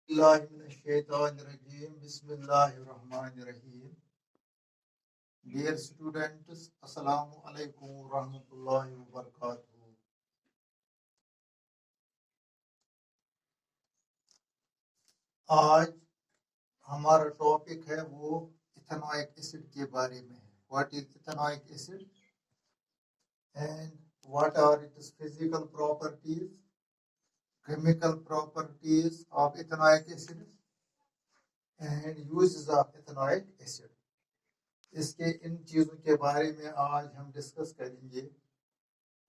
Bismillahirrahmanirrahim. Dear students, Assalamu alaikum warahmatullahi wabarakatuh. आज हमारा topic है वो इथेनोइक एसिड के बारे में है. What is ethanoic acid and what are its physical properties, chemical properties of ethanoic acid and uses of ethanoic acid. इसके इन चीजों के बारे में आज हम डिस्कस करेंगे.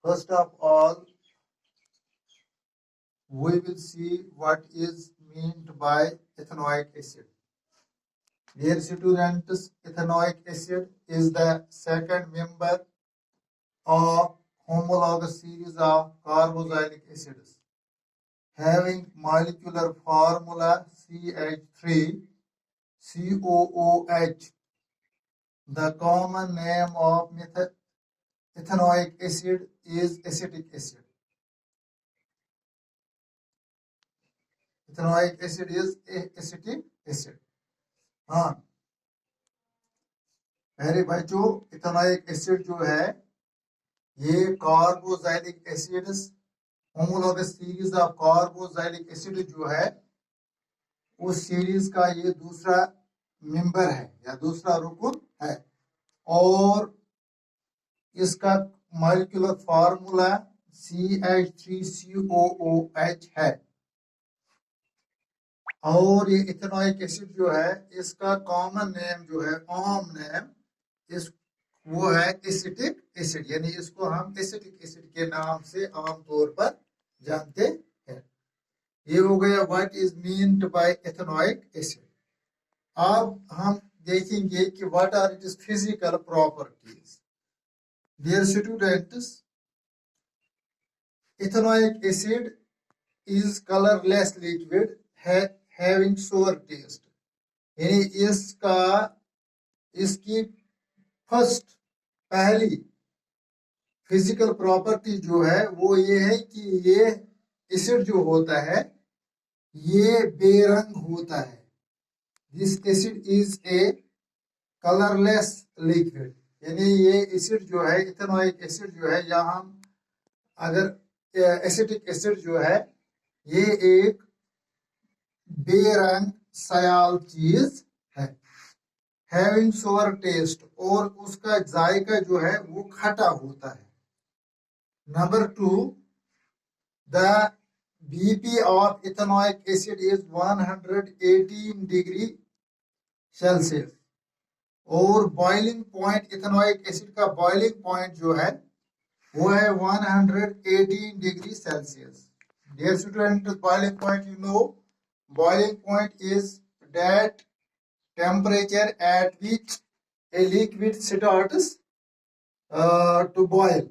First of all, we will see what is meant by ethanoic acid. Dear students, ethanoic acid is the second member of homologous series of carboxylic acids, having molecular formula CH3COOH. The common name of ethanoic acid is acetic acid. Ethanoic acid is acetic acid. हाँ, मेरे बच्चों, ethanoic acid जो है ये carboxylic acids, homologous series of carboxylic acid जो है उस series का ये दूसरा मेंबर है या दूसरा रुकन है और इसका मॉलिक्यूलर फार्मूला CH3COOH है. और ये इथेनोइक एसिड जो है इसका कॉमन नेम जो है, आम नेम वो है एसिटिक एसिड, यानी इसको हम एसिटिक एसिड के नाम से आमतौर पर जानते हैं. ये हो गया what is meant by ethanoic acid. अब हम देखेंगे कि what are its physical properties. Dear students, ethanoic acid is colourless liquid having sour taste. यानी इसकी पहली फिजिकल प्रॉपर्टी जो है वो ये है कि ये एसिड जो होता है ये बेरंग होता है. This acid is a colourless liquid. यानी ये एसिड जो है, इथेनोइक एसिड जो है, या हम अगर एसिटिक एसिड जो है ये एक बेरंग सयाल चीज है. हैविंग सोर टेस्ट, और उसका जायका जो है वो खट्टा होता है. Number 2, the BP of ethanoic acid is 118 degree Celsius और बॉइलिंग पॉइंट इथेनोइक एसिड का बॉइलिंग पॉइंट जो है वो है 118 degree Celsius. Dear student, boiling point you know, boiling point is that temperature at which a liquid starts to boil.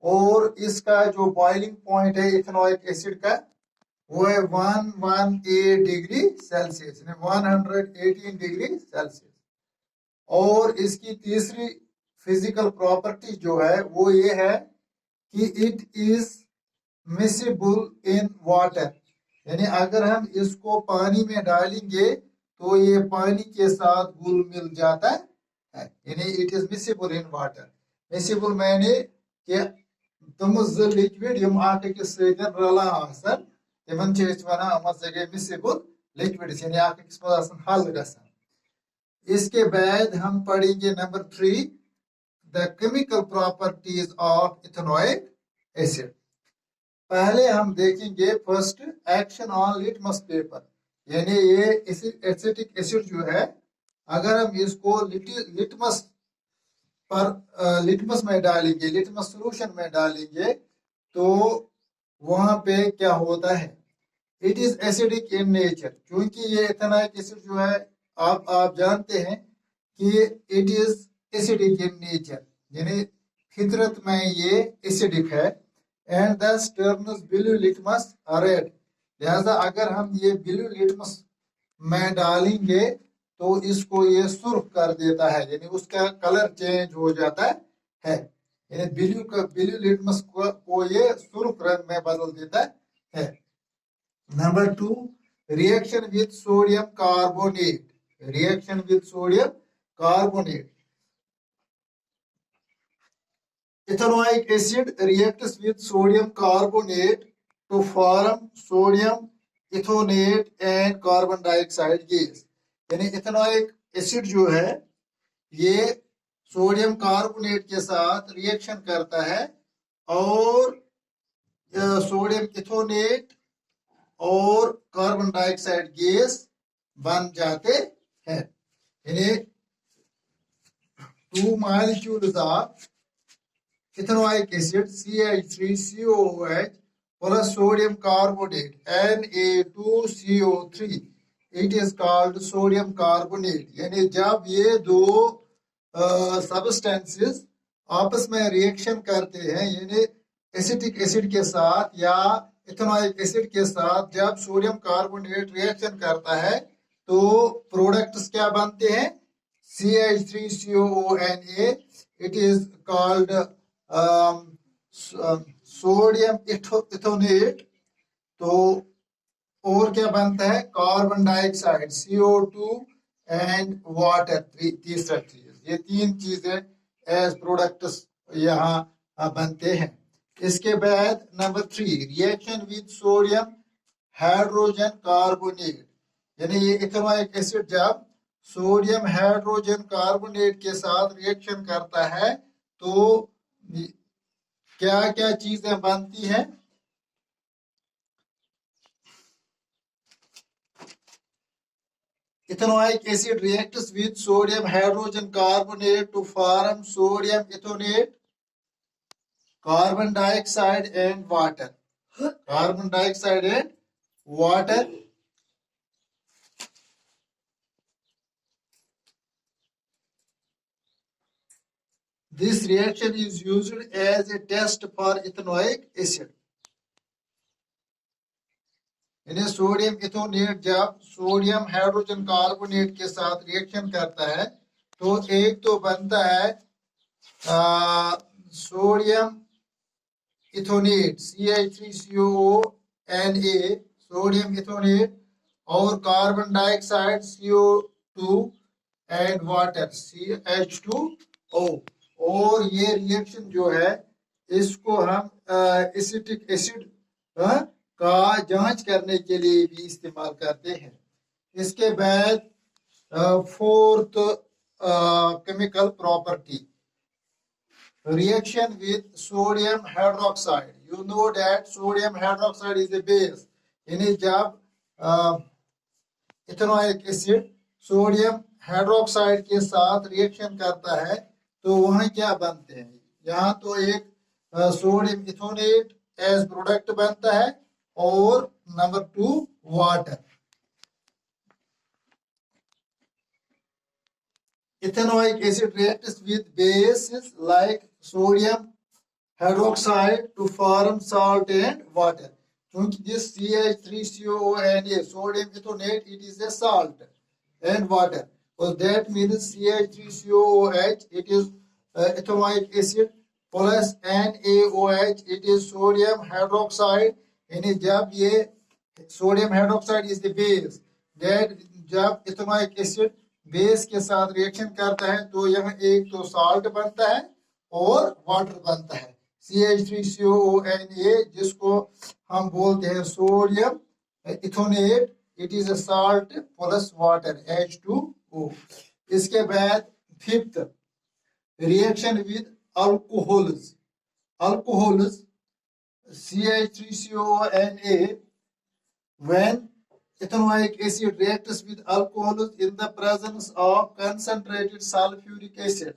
और इसका जो boiling point है इथेनोइक एसिड का वो है 118 डिग्री सेल्सियस, 118 डिग्री सेल्सियस. और इसकी तीसरी फिजिकल प्रॉपर्टी जो है वो ये है कि it is miscible in water. यानी अगर हम इसको पानी में डालेंगे तो ये पानी के साथ घुल मिल जाता है. यानी it is miscible in water. Miscible माने कि तुम लिक्विड यम अकिस रला आसन तिमन वनान मिसिबल लिक्विड्स, यानी अकिस मज हल गसान. इसके बाद हम पढ़ेंगे number 3, the chemical properties of ethanoic acid. पहले हम देखेंगे first action on litmus paper. यानी ये एसिटिक एसिड जो है अगर हम इसको लिटमस में डालेंगे, लिटमस सॉल्यूशन में डालेंगे तो वहां पे क्या होता है, it is acidic in nature. क्योंकि ये इथेनोइक एसिड जो है आप जानते हैं कि it is acidic in nature, यानी फितरत में ये एसिडिक है. एंड दस टर्न्स ब्लू लिटमस रेड. लिहाजा अगर हम ये ब्लू लिटमस में डालेंगे तो इसको ये सुर्ख कर देता है, यानी उसका कलर चेंज हो जाता है. यानी ब्लू लिटमस को ये सुर्ख रंग में बदल देता है. Number 2, reaction with sodium carbonate. Reaction with sodium carbonate. Ethanoic acid reacts with sodium carbonate to form sodium ethonate and carbon dioxide gas. यानी इथेनॉइक एसिड जो है ये सोडियम कार्बोनेट के साथ रिएक्शन करता है और सोडियम इथोनेट और कार्बन डाइऑक्साइड गैस बन जाते हैं। यानी 2 molecules of ethanoic acid CH3COOH plus sodium carbonate Na2CO3, it is called sodium carbonate। यानी जब ये दो सब्सटेंसेस आपस में रिएक्शन करते हैं यानी एसिटिक एसिड के साथ या इथेनॉइक एसिड के साथ जब सोडियम कार्बोनेट रिएक्शन करता है तो प्रोडक्ट्स क्या बनते हैं CH3COONA, it is called sodium ethanoate. तो और क्या बनता है carbon dioxide CO2 and water, तीसरा चीज। ये 3 चीजें एज प्रोडक्ट्स यहाँ बनते हैं। इसके बाद number 3 reaction with sodium hydrogen carbonate. यानी ये इथेनॉइक एसिड जब सोडियम हाइड्रोजन कार्बोनेट के साथ रिएक्शन करता है तो क्या क्या चीजें बनती हैं। Ethanoic acid reacts with sodium hydrogen carbonate to form sodium ethonate, carbon dioxide and water. Carbon dioxide and water. This reaction is used as a test for ethanoic acid. यानी सोडियम इथोनेट जब सोडियम हाइड्रोजन कार्बोनेट के साथ reaction करता है तो एक तो बनता है सोडियम इथोनेट CH3COONA, सोडियम इथोनेट, और carbon dioxide CO2 and water CH2O। और ये रिएक्शन जो है इसको हम एसिटिक एसिड का जांच करने के लिए भी इस्तेमाल करते हैं। इसके बाद 4th chemical property reaction with sodium hydroxide. You know that sodium hydroxide is a base. यानी जब इथेनॉइक एसिड सोडियम हाइड्रोक्साइड के साथ रिएक्शन करता है तो वहां क्या बनते हैं। यहाँ तो एक सोडियम इथोनेट एज प्रोडक्ट बनता है और number 2 water. Ethanoic acid reacts with bases like sodium hydroxide to form salt and water. क्योंकि this CH3COONA, sodium ethonate, it is a salt and water. So that means CH3COOH, it is ethanoic acid plus NaOH, it is sodium hydroxide। यानी जब ये sodium hydroxide is the base, that जब ethanoic acid base के साथ reaction करता है तो यहाँ एक तो साल्ट बनता है और वाटर बनता है CH3COONA, जिसको हम बोलते हैं sodium ethanoate, it is a salt plus water H2O। इसके बाद 5th reaction with alcohols. Alcohols CH3COONA, when ethanoic acid reacts with alcohols in the presence of concentrated sulfuric acid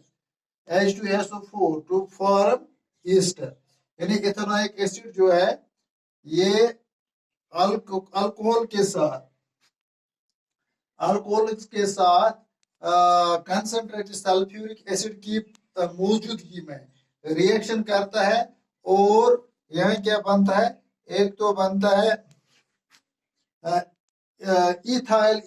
H2SO4 to form ester। यानी ethanoic acid जो है ये alcohol के साथ concentrated sulphuric acid की मौजूदगी में रिएक्शन करता है और यहाँ क्या बनता है, एक तो बनता है ethyl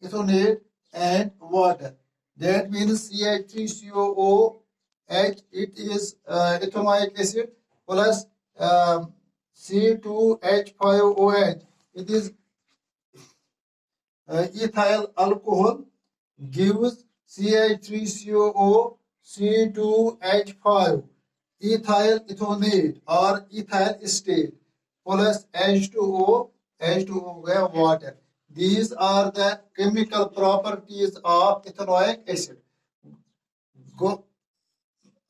ethonate and water। That means CH3COOH, it is ethanoic acid plus C2H5OH, it is ethyl alcohol gives CH3COO C2H5 ethyl ethonate or ethyl estate plus H2O where water. These are the chemical properties of ethanoic acid. Go,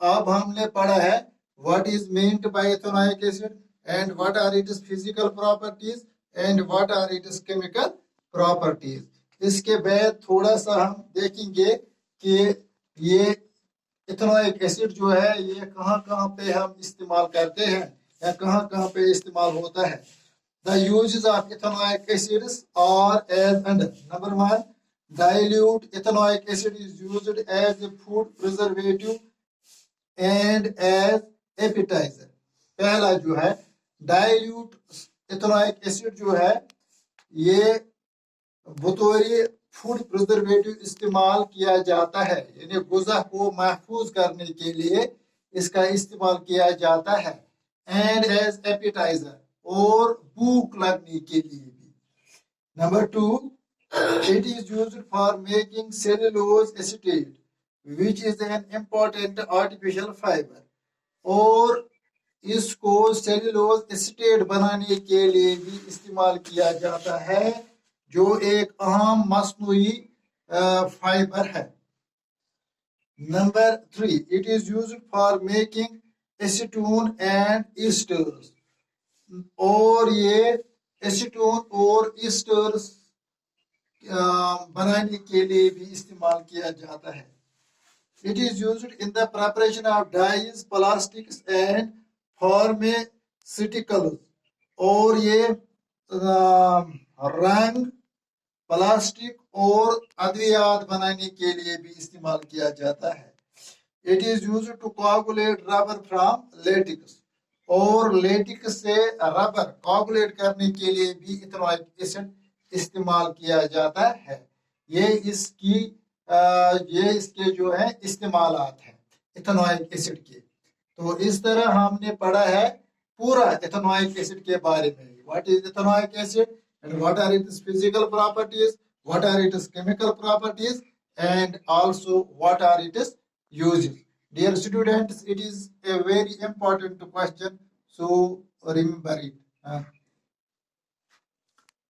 अब हमने पढ़ा है what is meant by ethanoic acid and what are its physical properties and what are its chemical properties. इसके बाद थोड़ा सा हम देखेंगे कि ये इथेनोइक एसिड जो है ये कहाँ कहाँ पे हम इस्तेमाल करते हैं या कहाँ कहाँ पे इस्तेमाल होता है. The uses of ethanoic acids are as under. Number one, dilute ethanoic acid is used as a food preservative and as appetizer. पहला जो है डाइल्यूट इथेनोइक एसिड जो है ये बतौर फूड प्रिजर्वेटिव इस्तेमाल किया जाता है, यानी गुज़ा को महफूज करने के लिए इसका इस्तेमाल किया जाता है. एंड एज एपिटाइजर, और भूख लगने के लिए भी. Number two, it is used for making cellulose acetate which is an important artificial fibre. और इसको सेलुलोज एसीटेट बनाने के लिए भी इस्तेमाल किया जाता है जो एक अहम मसनूई फाइबर है. Number three, it is used for making acetone and esters. और ये एसीटोन और ईस्टर्स बनाने के लिए भी इस्तेमाल किया जाता है. It is used in the preparation of dyes, plastics and pharmaceuticals. और ये रंग, प्लास्टिक और अद्वियात बनाने के लिए भी इस्तेमाल किया जाता है. It is used to coagulate rubber from latex. और लेटिक्स से रबर कोगुलेट करने के लिए भी इथेनोइक एसिड इस्तेमाल किया जाता है. ये इसके जो है इस्तेमालात हैं इथेनोइक एसिड के. तो इस तरह हमने पढ़ा है पूरा इथेनोइक एसिड के बारे में. What is ethanoic acid and what are its physical properties, what are its chemical properties and also what are its uses. Dear students, it is a very important question, so remember it.